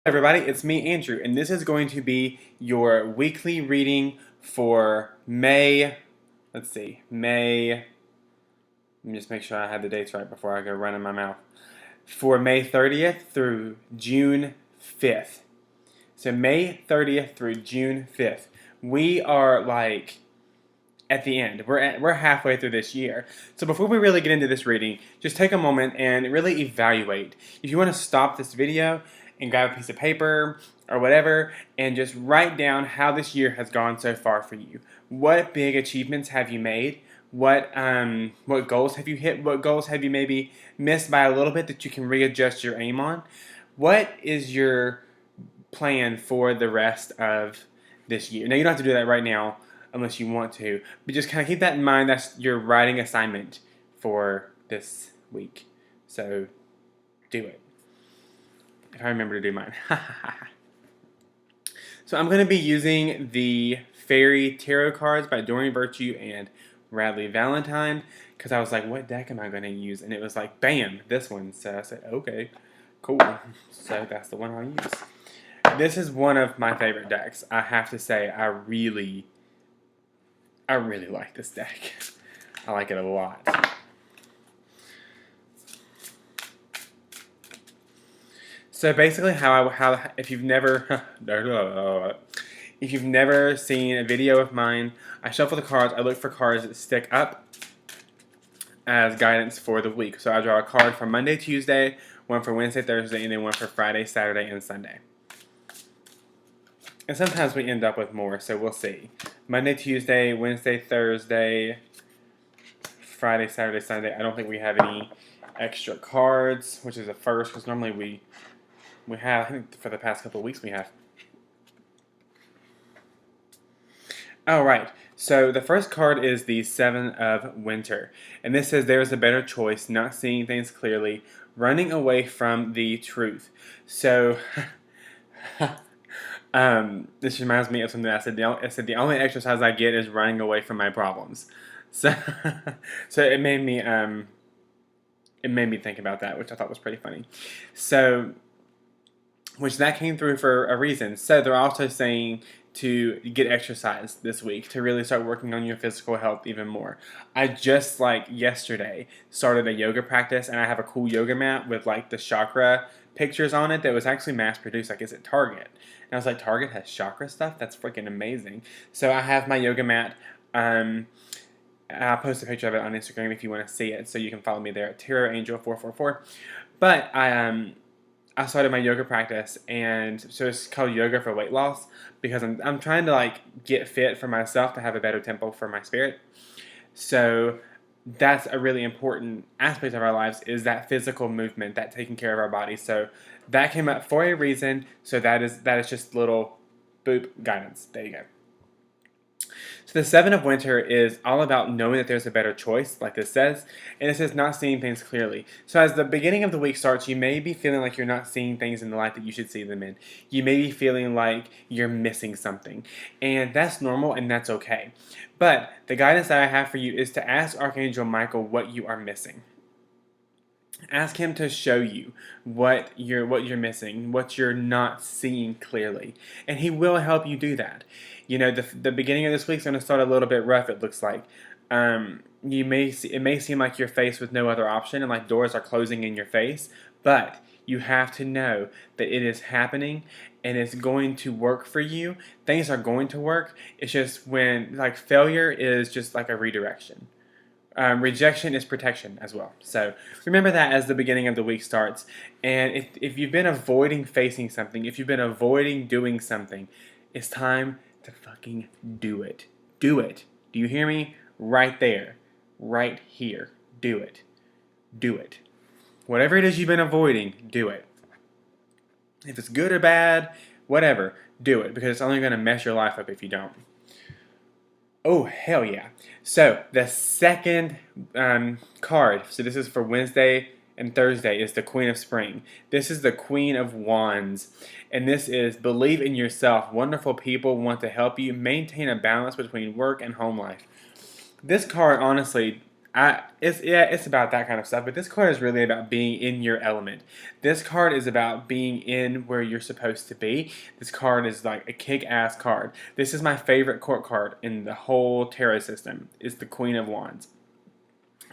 Everybody, it's me, Andrew, and this is going to be your weekly reading for May. Let's see, May. Let me just make sure I have the dates right before I go running my mouth. For May 30th through June 5th. So May 30th through June 5th. We are like at the end. We're halfway through this year. So before we really get into this reading, just take a moment and really evaluate. If you want to stop this video and grab a piece of paper or whatever and just write down how this year has gone so far for you. What big achievements have you made? What goals have you hit? What goals have you maybe missed by a little bit that you can readjust your aim on? What is your plan for the rest of this year? Now, you don't have to do that right now unless you want to, but just kind of keep that in mind. That's your writing assignment for this week. So do it. If I remember to do mine. So I'm going to be using the Fairy Tarot cards by Doreen Virtue and Radley Valentine, because I was like, what deck am I going to use? And it was like, bam, this one. So I said, okay, cool. So that's the one I'll use. This is one of my favorite decks. I have to say, I really like this deck. I like it a lot. So basically, if you've never seen a video of mine, I shuffle the cards. I look for cards that stick up as guidance for the week. So I draw a card for Monday, Tuesday, one for Wednesday, Thursday, and then one for Friday, Saturday, and Sunday. And sometimes we end up with more, so we'll see. Monday, Tuesday, Wednesday, Thursday, Friday, Saturday, Sunday. I don't think we have any extra cards, which is a first, because normally we have, I think for the past couple of weeks we have. All right, so the first card is the Seven of Winter. And this says there is a better choice, not seeing things clearly, running away from the truth. So, this reminds me of something I said. I said the only exercise I get is running away from my problems. So, so it made me think about that, which I thought was pretty funny. So, which that came through for a reason. So they're also saying to get exercise this week, to really start working on your physical health even more. I just, like, yesterday started a yoga practice, and I have a cool yoga mat with, like, the chakra pictures on it that was actually mass produced. Like, it's at Target. And I was like, Target has chakra stuff? That's freaking amazing. So I have my yoga mat. I'll post a picture of it on Instagram if you want to see it, so you can follow me there at TarotAngel444. But I started my yoga practice, and so it's called Yoga for Weight Loss, because I'm trying to, like, get fit for myself to have a better tempo for my spirit. So that's a really important aspect of our lives, is that physical movement, that taking care of our bodies. So that came up for a reason. So that is just little boop guidance. There you go. So the Seven of Winter is all about knowing that there's a better choice, like this says, and it says not seeing things clearly. So as the beginning of the week starts, you may be feeling like you're not seeing things in the light that you should see them in. You may be feeling like you're missing something, and that's normal and that's okay. But the guidance that I have for you is to ask Archangel Michael what you are missing. Ask him to show you what you're missing, what you're not seeing clearly, and he will help you do that. You know, the beginning of this week is going to start a little bit rough. It looks like it may seem like you're faced with no other option, and like doors are closing in your face. But you have to know that it is happening, and it's going to work for you. Things are going to work. It's just when, like, failure is just like a redirection. Rejection is protection as well. So remember that as the beginning of the week starts. And if you've been avoiding facing something, if you've been avoiding doing something, it's time to fucking do it. Do it. Do you hear me? Right there. Right here. Do it. Do it. Whatever it is you've been avoiding, do it. If it's good or bad, whatever, do it. Because it's only going to mess your life up if you don't. Oh, hell yeah. So, the second card, so this is for Wednesday and Thursday, is the Queen of Spring. This is the Queen of Wands. And this is believe in yourself. Wonderful people want to help you maintain a balance between work and home life. This card, honestly, It's about that kind of stuff. But this card is really about being in your element. This card is about being in where you're supposed to be. This card is like a kick-ass card. This is my favorite court card in the whole tarot system. It's the Queen of Wands,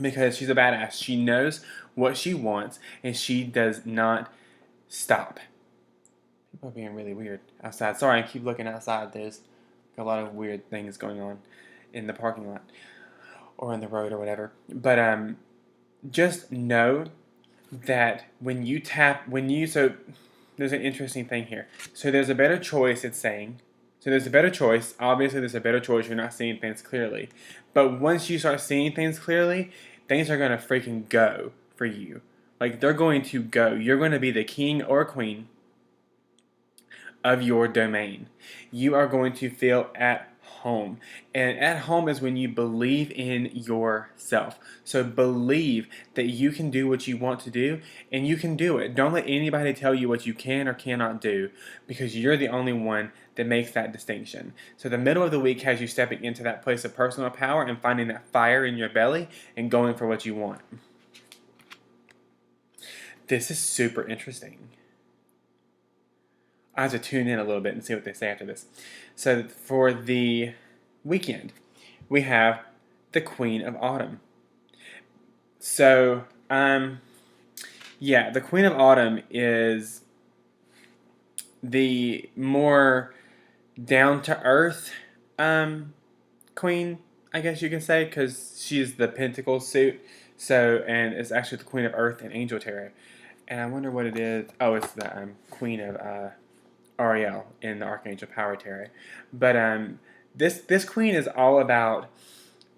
because she's a badass. She knows what she wants, and she does not stop. People are being really weird outside. Sorry, I keep looking outside. There's a lot of weird things going on in the parking lot or on the road or whatever. But just know that so there's an interesting thing here. So there's a better choice, it's saying. So there's a better choice. Obviously, there's a better choice. You're not seeing things clearly. But once you start seeing things clearly, things are going to freaking go for you. Like, they're going to go. You're going to be the king or queen of your domain. You are going to feel at home. And at home is when you believe in yourself. So believe that you can do what you want to do, and you can do it. Don't let anybody tell you what you can or cannot do, because you're the only one that makes that distinction. So the middle of the week has you stepping into that place of personal power and finding that fire in your belly and going for what you want. This is super interesting. I have to tune in a little bit and see what they say after this. So for the weekend, we have the Queen of Autumn. So, the Queen of Autumn is the more down-to-earth queen, I guess you can say, because she's the Pentacle suit. So, and it's actually the Queen of Earth and Angel Tarot. And I wonder what it is. Oh, it's the Queen of Ariel in the Archangel Power Tarot. But this queen is all about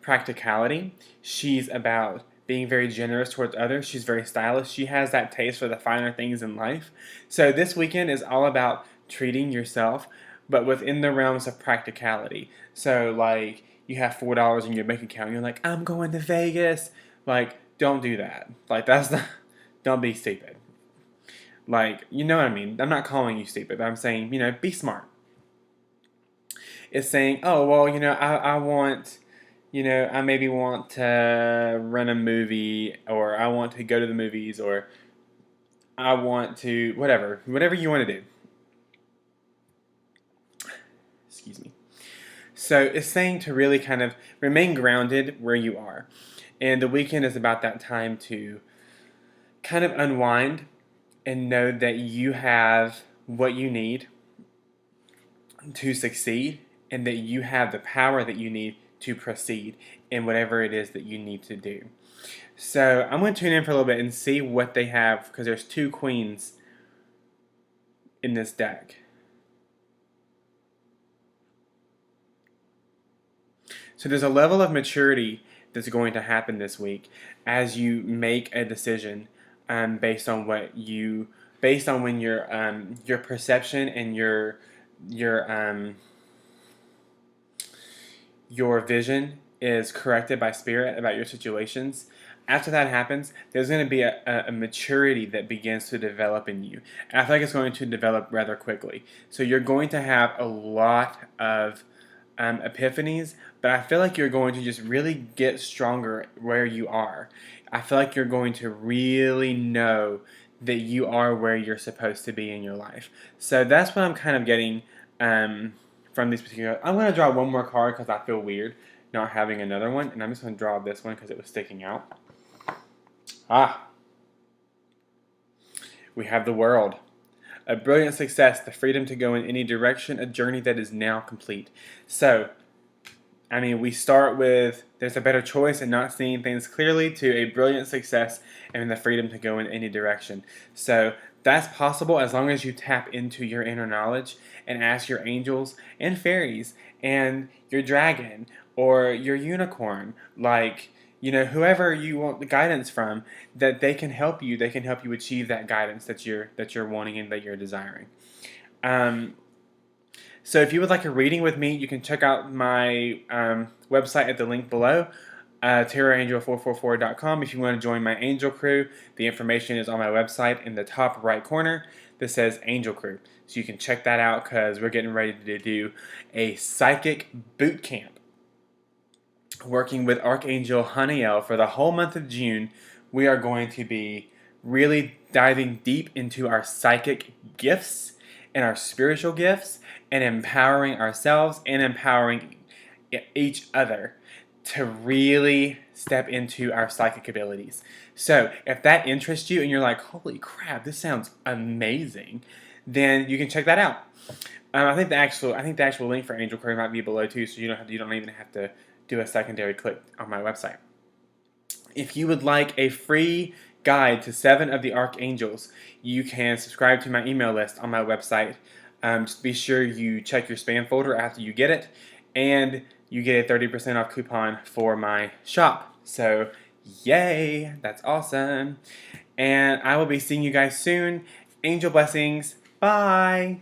practicality. She's about being very generous towards others. She's very stylish. She has that taste for the finer things in life. So this weekend is all about treating yourself, but within the realms of practicality. So like, you have $4 in your bank account, you're like, I'm going to Vegas. Like, don't do that. Like, that's not, don't be stupid. Like, you know what I mean? I'm not calling you stupid, but I'm saying, be smart. It's saying, oh, well, I want, I maybe want to rent a movie, or I want to go to the movies, or I want to, whatever you want to do. Excuse me. So it's saying to really kind of remain grounded where you are. And the weekend is about that time to kind of unwind and know that you have what you need to succeed, and that you have the power that you need to proceed in whatever it is that you need to do. So I'm going to tune in for a little bit and see what they have, because there's 2 queens in this deck. So there's a level of maturity that's going to happen this week as you make a decision based on when your perception and your vision is corrected by spirit about your situations. After that happens, there's going to be a maturity that begins to develop in you. And I feel like it's going to develop rather quickly. So you're going to have a lot of epiphanies, but I feel like you're going to just really get stronger where you are. I feel like you're going to really know that you are where you're supposed to be in your life. So that's what I'm kind of getting from these particular. I'm going to draw one more card because I feel weird not having another one, and I'm just going to draw this one because it was sticking out. We have the World. A brilliant success, the freedom to go in any direction, a journey that is now complete. So, I mean, we start with there's a better choice and not seeing things clearly, to a brilliant success and the freedom to go in any direction. So that's possible as long as you tap into your inner knowledge and ask your angels and fairies and your dragon or your unicorn, like, whoever you want the guidance from, that they can help you. They can help you achieve that guidance that you're wanting and that you're desiring. So if you would like a reading with me, you can check out my website at the link below, terrorangel444.com. If you want to join my angel crew, the information is on my website in the top right corner that says Angel Crew. So you can check that out because we're getting ready to do a psychic boot camp. working with Archangel Haniel for the whole month of June. We are going to be really diving deep into our psychic gifts and our spiritual gifts and empowering ourselves and empowering each other to really step into our psychic abilities. So, if that interests you and you're like, holy crap, this sounds amazing, then you can check that out. I think the actual link for Angel Query might be below too, so you don't even have to do a secondary click on my website. If you would like a free guide to 7 of the archangels, you can subscribe to my email list on my website. Just be sure you check your spam folder after you get it, and you get a 30% off coupon for my shop. So, yay! That's awesome. And I will be seeing you guys soon. Angel blessings. Bye!